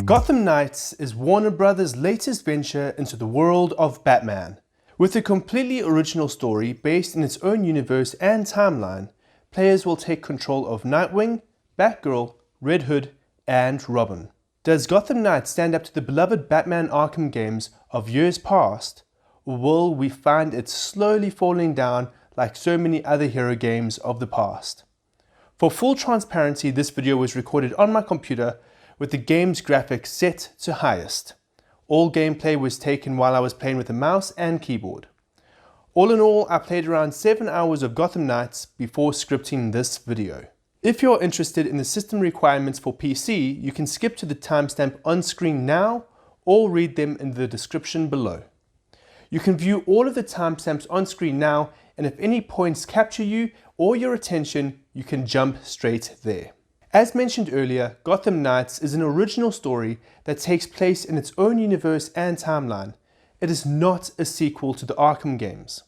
Gotham Knights is Warner Brothers' latest venture into the world of Batman. With a completely original story based in its own universe and timeline, players will take control of Nightwing, Batgirl, Red Hood, and Robin. Does Gotham Knights stand up to the beloved Batman Arkham games of years past, or will we find it slowly falling down like so many other hero games of the past? For full transparency, this video was recorded on my computer with the game's graphics set to highest. All gameplay was taken while I was playing with a mouse and keyboard. All in all, I played around 7 hours of Gotham Knights before scripting this video. If you're interested in the system requirements for PC, you can skip to the timestamp on screen now or read them in the description below. You can view all of the timestamps on screen now, and if any points capture you or your attention, you can jump straight there. As mentioned earlier, Gotham Knights is an original story that takes place in its own universe and timeline. It is not a sequel to the Arkham games,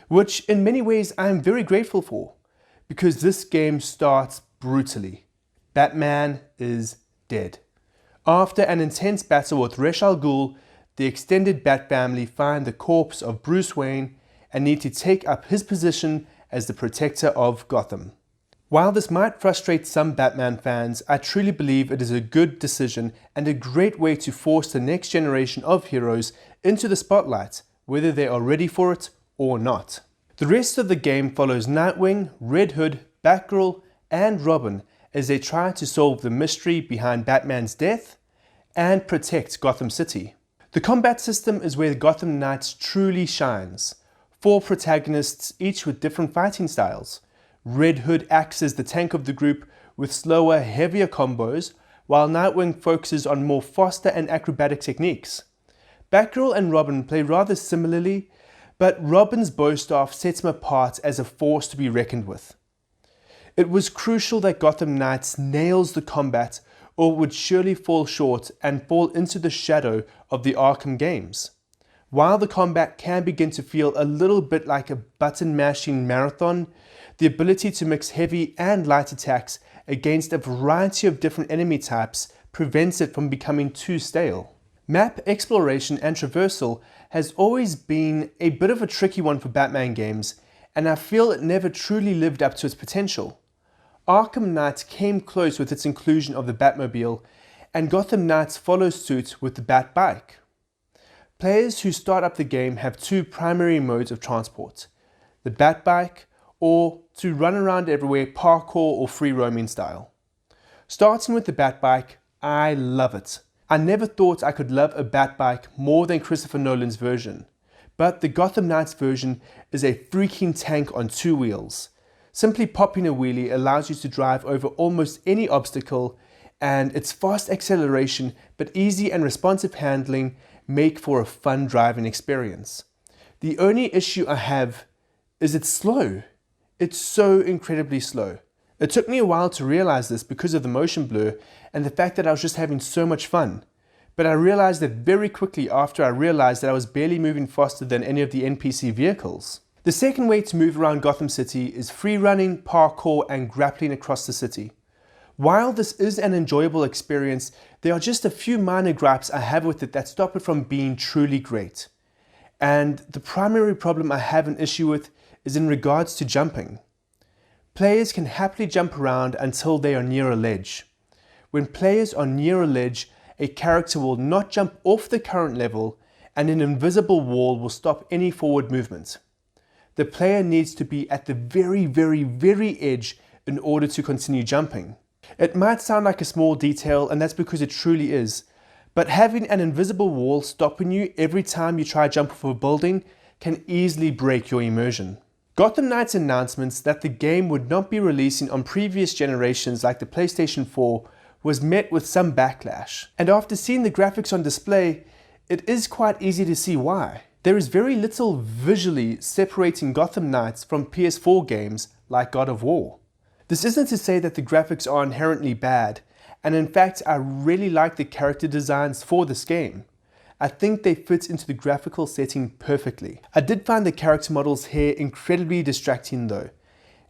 which in many ways I am very grateful for, because this game starts brutally. Batman is dead. After an intense battle with Ra's al Ghul, the extended Bat family find the corpse of Bruce Wayne and need to take up his position as the protector of Gotham. While this might frustrate some Batman fans, I truly believe it is a good decision and a great way to force the next generation of heroes into the spotlight, whether they are ready for it or not. The rest of the game follows Nightwing, Red Hood, Batgirl, and Robin as they try to solve the mystery behind Batman's death and protect Gotham City. The combat system is where Gotham Knights truly shines. 4 protagonists, each with different fighting styles. Red Hood acts as the tank of the group with slower, heavier combos, while Nightwing focuses on more faster and acrobatic techniques. Batgirl and Robin play rather similarly, but Robin's bowstaff sets him apart as a force to be reckoned with. It was crucial that Gotham Knights nails the combat, or it would surely fall short and fall into the shadow of the Arkham games. While the combat can begin to feel a little bit like a button-mashing marathon, the ability to mix heavy and light attacks against a variety of different enemy types prevents it from becoming too stale. Map exploration and traversal has always been a bit of a tricky one for Batman games, and I feel it never truly lived up to its potential. Arkham Knight came close with its inclusion of the Batmobile, and Gotham Knights follows suit with the Batbike. Players who start up the game have 2 primary modes of transport: the Batbike, or to run around everywhere parkour or free roaming style. Starting with the Batbike, I love it. I never thought I could love a Batbike more than Christopher Nolan's version, but the Gotham Knights version is a freaking tank on 2 wheels. Simply popping a wheelie allows you to drive over almost any obstacle, and its fast acceleration but easy and responsive handling make for a fun driving experience. The only issue I have is it's slow. It's so incredibly slow. It took me a while to realize this because of the motion blur and the fact that I was just having so much fun. But I realized that very quickly after I realized that I was barely moving faster than any of the NPC vehicles. The second way to move around Gotham City is free running, parkour, and grappling across the city. While this is an enjoyable experience, there are just a few minor gripes I have with it that stop it from being truly great. And the primary problem I have an issue with is in regards to jumping. Players can happily jump around until they are near a ledge. When players are near a ledge, a character will not jump off the current level, and an invisible wall will stop any forward movement. The player needs to be at the very edge in order to continue jumping. It might sound like a small detail, and that's because it truly is, but having an invisible wall stopping you every time you try to jump off a building can easily break your immersion. Gotham Knights' announcements that the game would not be releasing on previous generations like the PlayStation 4 was met with some backlash, and after seeing the graphics on display, it is quite easy to see why. There is very little visually separating Gotham Knights from PS4 games like God of War. This isn't to say that the graphics are inherently bad, and in fact I really like the character designs for this game. I think they fit into the graphical setting perfectly. I did find the character model's hair incredibly distracting though,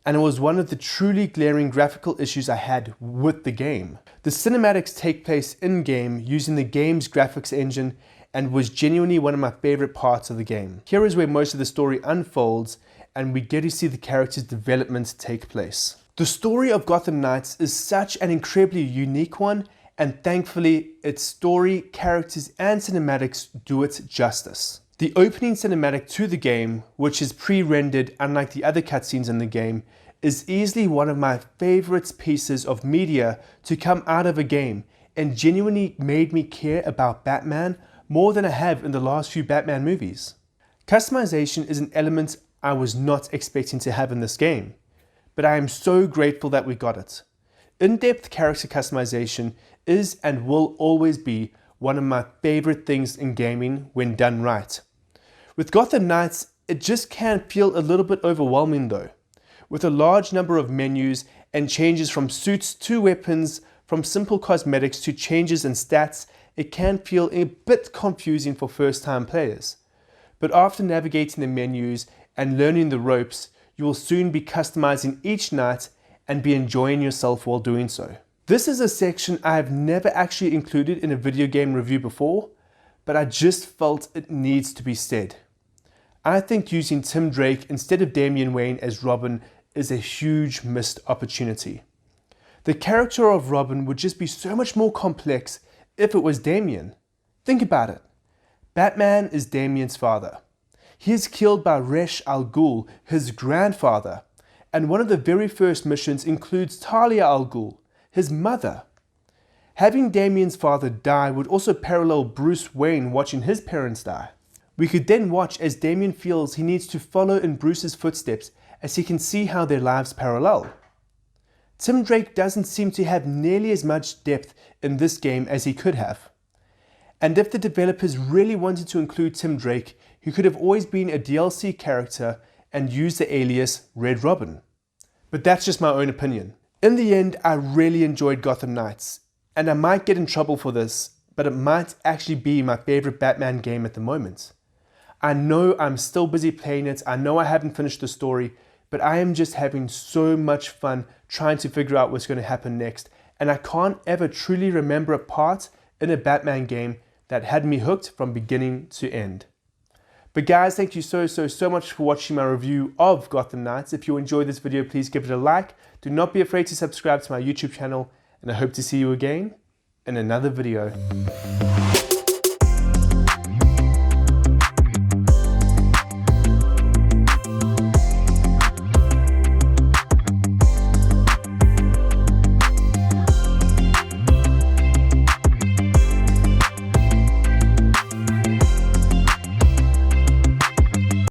and it was one of the truly glaring graphical issues I had with the game. The cinematics take place in-game using the game's graphics engine and was genuinely one of my favorite parts of the game. Here is where most of the story unfolds and we get to see the characters' development take place. The story of Gotham Knights is such an incredibly unique one, and thankfully its story, characters and cinematics do it justice. The opening cinematic to the game, which is pre-rendered unlike the other cutscenes in the game, is easily one of my favorite pieces of media to come out of a game and genuinely made me care about Batman more than I have in the last few Batman movies. Customization is an element I was not expecting to have in this game, but I am so grateful that we got it. In-depth character customization is and will always be one of my favorite things in gaming when done right. With Gotham Knights, it just can feel a little bit overwhelming though. With a large number of menus and changes from suits to weapons, from simple cosmetics to changes in stats, it can feel a bit confusing for first-time players. But after navigating the menus and learning the ropes, you will soon be customizing each knight and be enjoying yourself while doing so. This is a section I have never actually included in a video game review before, but I just felt it needs to be said. I think using Tim Drake instead of Damian Wayne as Robin is a huge missed opportunity. The character of Robin would just be so much more complex if it was Damian. Think about it. Batman is Damian's father. He is killed by Ra's al Ghul, his grandfather, and one of the very first missions includes Talia al Ghul, his mother. Having Damian's father die would also parallel Bruce Wayne watching his parents die. We could then watch as Damian feels he needs to follow in Bruce's footsteps as he can see how their lives parallel. Tim Drake doesn't seem to have nearly as much depth in this game as he could have. And if the developers really wanted to include Tim Drake, he could have always been a DLC character and used the alias Red Robin. But that's just my own opinion. In the end, I really enjoyed Gotham Knights, and I might get in trouble for this, but it might actually be my favorite Batman game at the moment. I know I'm still busy playing it, I know I haven't finished the story, but I am just having so much fun trying to figure out what's going to happen next, and I can't ever truly remember a part in a Batman game that had me hooked from beginning to end. But guys, thank you so much for watching my review of Gotham Knights. If you enjoyed this video, please give it a like. Do not be afraid to subscribe to my YouTube channel, and I hope to see you again in another video.